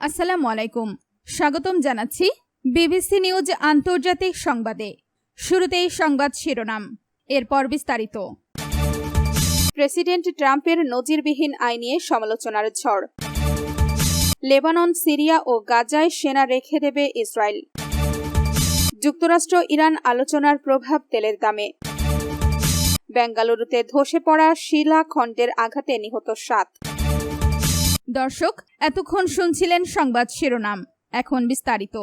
আসসালামু আলাইকুম। স্বাগতম জানাচ্ছি বিবিসি নিউজ আন্তর্জাতিক সংবাদে। শুরুতেই সংবাদ শিরোনাম, এরপর বিস্তারিত। প্রেসিডেন্ট ট্রাম্পের নজিরবিহীন আয় নিয়ে সমালোচনার ঝড়। লেবানন, সিরিয়া ও গাজায় সেনা রেখে দেবে ইসরায়েল। যুক্তরাষ্ট্র ইরান আলোচনার প্রভাব তেলের দামে। বেঙ্গালুরুতে ধসে পড়া শিলাখণ্ডের আঘাতে নিহত 7। দর্শক, এতক্ষণ শুনছিলেন সংবাদ শিরোনাম, এখন বিস্তারিত।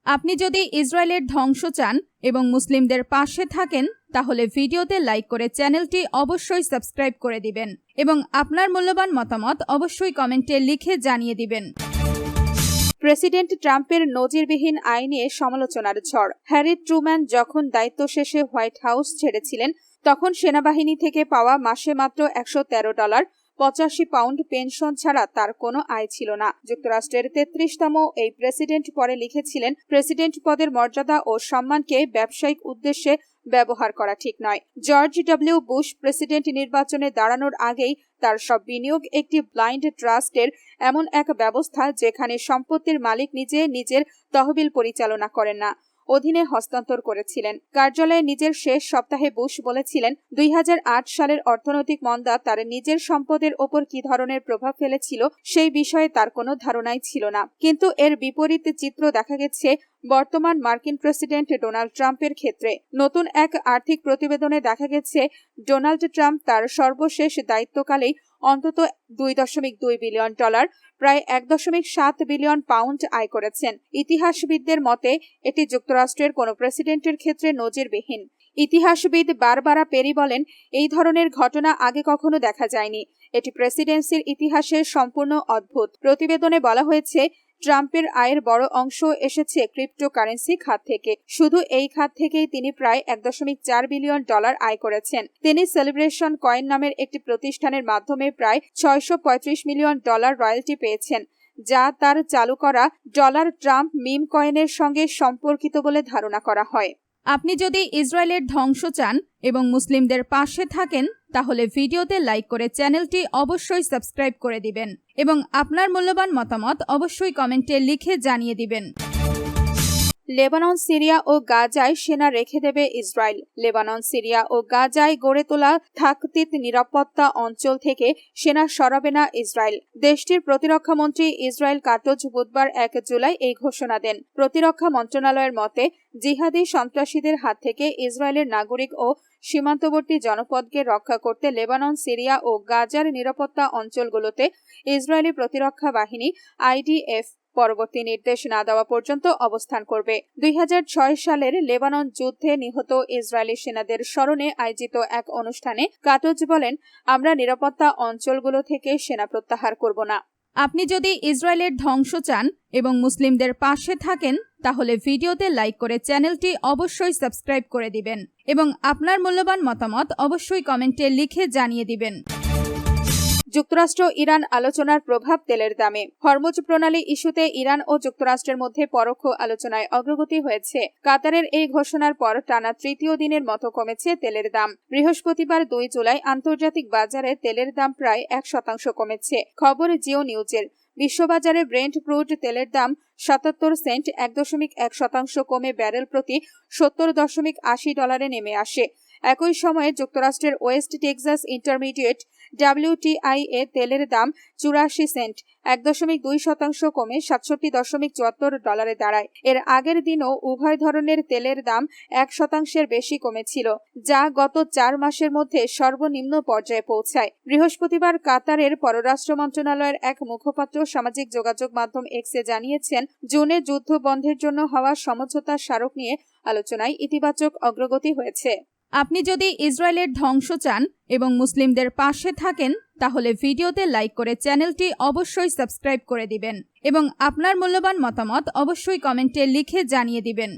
আপনি যদি ইসরায়েলের ধ্বংস চান এবং মুসলিমদের পাশে থাকেন, তাহলে ভিডিওতে লাইক করে চ্যানেলটি অবশ্যই সাবস্ক্রাইব করে দিবেন এবং আপনার মূল্যবান মতামত অবশ্যই কমেন্টে লিখে জানিয়ে দিবেন। প্রেসিডেন্ট ট্রাম্পের নজিরবিহীন আয় নিয়ে সমালোচনার ঝড়। হ্যারি ট্রুম্যান যখন দায়িত্ব শেষে হোয়াইট হাউস ছেড়েছিলেন, তখন সেনাবাহিনী থেকে পাওয়া মাসে মাত্র $113, 85 পাউন্ড পেনশন ছাড়া তার কোনো আয় ছিল না। যুক্তরাষ্ট্রের 33তম এই প্রেসিডেন্ট পরে লিখেছিলেন, প্রেসিডেন্ট পদের মর্যাদা ও সম্মানকে ব্যবসায়িক উদ্দেশ্যে ব্যবহার করা ঠিক নয়। জর্জ ডব্লিউ বুশ প্রেসিডেন্ট নির্বাচনে দাঁড়ানোর আগেই তার সব বিনিয়োগ একটি ব্লাইন্ড ট্রাস্টের এমন এক ব্যবস্থা যেখানে সম্পত্তির মালিক নিজের তহবিল পরিচালনা করেন না, অধীনে হস্তান্তর করেছিলেন। কার্যালয়ে নিজের শেষ সপ্তাহে বুশ বলেছিলেন, 2008 সালের অর্থনৈতিক মন্দা তার নিজের সম্পদের ওপর কি ধরনের প্রভাব ফেলেছিল সেই বিষয়ে তার কোনো ধারণাই ছিল না। কিন্তু এর বিপরীত চিত্র দেখা গেছে বর্তমান মার্কিন প্রেসিডেন্ট ডোনাল্ড ট্রাম্পের ক্ষেত্রে। নতুন এক আর্থিক প্রতিবেদনে দেখা গেছে, ডোনাল্ড ট্রাম্প তার সর্বশেষ দায়িত্বকালেই অন্তত $2.2 বিলিয়ন, প্রায় $1.7 বিলিয়ন পাউন্ড আয় করেছেন। ইতিহাসবিদদের মতে এটি যুক্তরাষ্ট্রের কোনো প্রেসিডেন্টের ক্ষেত্রে নজিরবিহীন। ইতিহাসবিদ বারবারা পেরি বলেন, এই ধরনের ঘটনা আগে কখনো দেখা যায়নি। এটি প্রেসিডেন্সির ইতিহাসে সম্পূর্ণ অদ্ভুত। প্রতিবেদনে বলা হয়েছে, ট্রাম্পের আয়ের বড় অংশ এসেছে ক্রিপ্টোকারেন্সি খাত থেকে। শুধু এই খাত থেকেই তিনি প্রায় $1.4 বিলিয়ন আয় করেছেন। তিনি সেলিব্রেশন কয়েন নামের একটি প্রতিষ্ঠানের মাধ্যমে প্রায় $635 মিলিয়ন রয়্যালটি পেয়েছেন, যা তার চালু করা ডলার ট্রাম্প মিম কয়েনের সঙ্গে সম্পর্কিত বলে ধারণা করা হয়। আপনি যদি ইসরায়েলের ধ্বংস চান এবং মুসলিমদের পাশে থাকেন, তাহলে ভিডিওতে লাইক করে চ্যানেলটি অবশ্যই সাবস্ক্রাইব করে দিবেন এবং আপনার মূল্যবান মতামত অবশ্যই কমেন্টে লিখে জানিয়ে দিবেন। লেবানন, সিরিয়া ও গাজায় সেনা রেখে দেবে ইসরায়েল। লেবানন, সিরিয়া ও গাজায় গড়ে তোলা থাকতিত নিরাপত্তা অঞ্চল থেকে সেনা সরাবে না ইসরায়েল। দেশটির প্রতিরক্ষা মন্ত্রী ইসরায়েল কাটোজ বুধবার 1 জুলাই এই ঘোষণা দেন। প্রতিরক্ষা মন্ত্রণালয়ের মতে, জিহাদি সন্ত্রাসীদের হাত থেকে ইসরায়েলের নাগরিক ও সীমান্তবর্তী জনপদকে রক্ষা করতে লেবানন, সিরিয়া ও গাজার নিরাপত্তা অঞ্চলগুলোতে ইসরায়েলি প্রতিরক্ষা বাহিনী IDF পরবর্তী নির্দেশ না দেওয়া পর্যন্ত অবস্থান করবে। 2006 সালের লেবানন যুদ্ধে নিহত ইসরায়েলি সেনাদের স্মরণে আয়োজিত এক অনুষ্ঠানে কাটোজ বলেন, আমরা নিরাপত্তা অঞ্চলগুলো থেকে সেনা প্রত্যাহার করব না। আপনি যদি ইসরায়েলের ধ্বংস চান এবং মুসলিমদের পাশে থাকেন, তাহলে ভিডিওতে লাইক করে চ্যানেলটি অবশ্যই সাবস্ক্রাইব করে দিবেন এবং আপনার মূল্যবান মতামত অবশ্যই কমেন্টে লিখে জানিয়ে দিবেন। যুক্তরাষ্ট্র ইরান আলোচনার প্রভাব তেলের দামে। হরমুজ প্রণালী ইস্যুতে ইরান ও যুক্তরাষ্ট্রের মধ্যে পরোক্ষ আলোচনায় অগ্রগতি হয়েছে। কাতারের এই ঘোষণার পর টানা তৃতীয় দিনের মতো কমেছে তেলের দাম। বৃহস্পতিবার 2 জুলাই আন্তর্জাতিক বাজারে তেলের দাম প্রায় 1% কমেছে। খবর জিও নিউজের। বিশ্ববাজারে ব্রেন্ট ক্রুড তেলের দাম 77 সেন্ট 1.1% কমে ব্যারেল প্রতি $70.80 নেমে আসে। একই সময়ে যুক্তরাষ্ট্রের ওয়েস্ট টেক্সাস ইন্টারমিডিয়েট WTI তেলের দাম 84 সেন্ট 1.2% কমে $67.74 দাঁড়ায়। এর আগের দিনও উভয় ধরনের তেলের দাম 1% বেশি কমেছিল, যা গত 4 মাসের মধ্যে সর্বনিম্ন পর্যায়ে পৌঁছায়। বৃহস্পতিবার কাতারের পররাষ্ট্র মন্ত্রণালয়ের এক মুখপাত্র সামাজিক যোগাযোগ মাধ্যম এক্সে জানিয়েছেন, জুনে যুদ্ধ বন্ধের জন্য হওয়া সমঝোতা স্মারক নিয়ে আলোচনায় ইতিবাচক অগ্রগতি হয়েছে। আপনি যদি ইসরায়েলের ধ্বংস চান এবং মুসলিমদের পাশে থাকেন, তাহলে ভিডিওতে লাইক করে চ্যানেলটি অবশ্যই সাবস্ক্রাইব করে দিবেন এবং আপনার মূল্যবান মতামত অবশ্যই কমেন্টে লিখে জানিয়ে দিবেন।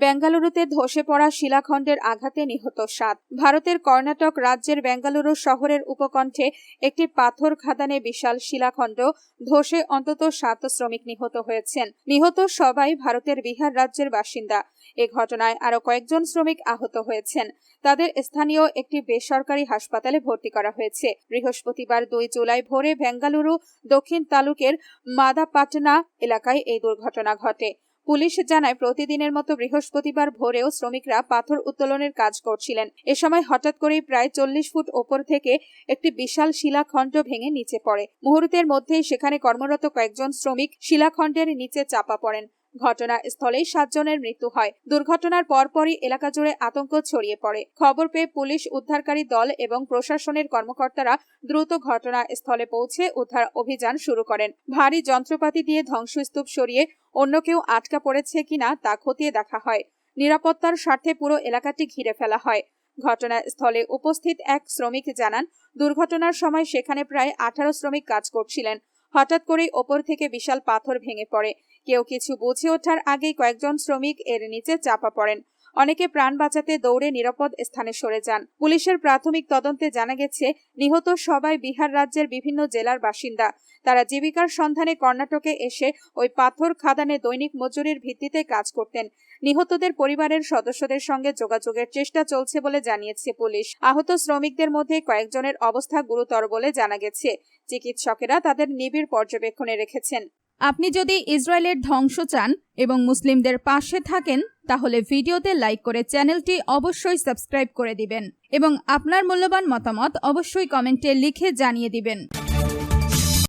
বেঙ্গালুরুতে ধসে পড়া শিলাখণ্ডের আঘাতে নিহত 7। ভারতের কর্ণাটক রাজ্যের বেঙ্গালুরু শহরের উপকণ্ঠে একটি পাথর খাদানে বিশাল শিলাখণ্ড ধসে অন্তত 7 শ্রমিক নিহত হয়েছেন। নিহত সবাই ভারতের বিহার রাজ্যের বাসিন্দা। এ ঘটনায় আরও কয়েকজন শ্রমিক আহত হয়েছেন। তাদের স্থানীয় একটি বেসরকারি হাসপাতালে ভর্তি করা হয়েছে। বৃহস্পতিবার 2 জুলাই ভোরে বেঙ্গালুরু দক্ষিণ তালুকের মাদাপাটনা এলাকায় এই দুর্ঘটনা ঘটে। পুলিশ জানায়, প্রতিদিনের মতো বৃহস্পতিবার ভোরেও শ্রমিকরা পাথর উত্তোলনের কাজ করছিলেন। এ সময় হঠাৎ করেই প্রায় 40 ফুট ওপর থেকে একটি বিশাল শিলাখণ্ড ভেঙে নিচে পড়ে। মুহূর্তের মধ্যেই সেখানে কর্মরত কয়েকজন শ্রমিক শিলাখণ্ডের নিচে চাপা পড়েন। ঘটনাস্থলেই 7 জনের মৃত্যু হয়। দুর্ঘটনার পরপরই এলাকা জুড়ে আতঙ্ক ছড়িয়ে পড়ে। খবর পেয়ে পুলিশ, উদ্ধারকারী দল এবং প্রশাসনের কর্মকর্তারা দ্রুত ঘটনাস্থলে পৌঁছে উদ্ধার অভিযান শুরু করেন। ভারী যন্ত্রপাতি দিয়ে ধ্বংসস্তূপ সরিয়ে অন্য কেউ আটকা পড়েছে কিনা তা খতিয়ে দেখা হয়। নিরাপত্তার স্বার্থে পুরো এলাকাটি ঘিরে ফেলা হয়। ঘটনাস্থলে উপস্থিত এক শ্রমিক জানান, দুর্ঘটনার সময় সেখানে প্রায় 18 শ্রমিক কাজ করছিলেন। হঠাৎ করেই ওপর থেকে বিশাল পাথর ভেঙে পড়ে। কেউ কিছু বুঝে ওঠার আগেই কয়েকজন শ্রমিক এর নিচে চাপা পড়েন। অনেকে প্রাণ বাঁচাতে দৌড়ে নিরাপদ স্থানে সরে যান। পুলিশের প্রাথমিক তদন্তে জানা গেছে, নিহত সবাই বিহার রাজ্যের বিভিন্ন জেলার বাসিন্দা। তারা জীবিকার সন্ধানে কর্ণাটকে এসে ওই পাথর খাদানে দৈনিক মজুরির ভিত্তিতে কাজ করতেন। নিহতদের পরিবারের সদস্যদের সঙ্গে যোগাযোগের চেষ্টা চলছে বলে জানিয়েছে পুলিশ। আহত শ্রমিকদের মধ্যে কয়েকজনের অবস্থা গুরুতর বলে জানা গেছে। চিকিৎসকেরা তাদের নিবিড় পর্যবেক্ষণে রেখেছেন। আপনি যদি ইসরায়েলের ধ্বংস চান এবং মুসলিমদের পাশে থাকেন, তাহলে ভিডিওতে লাইক করে চ্যানেলটি অবশ্যই সাবস্ক্রাইব করে দিবেন এবং আপনার মূল্যবান মতামত অবশ্যই কমেন্টে লিখে জানিয়ে দিবেন।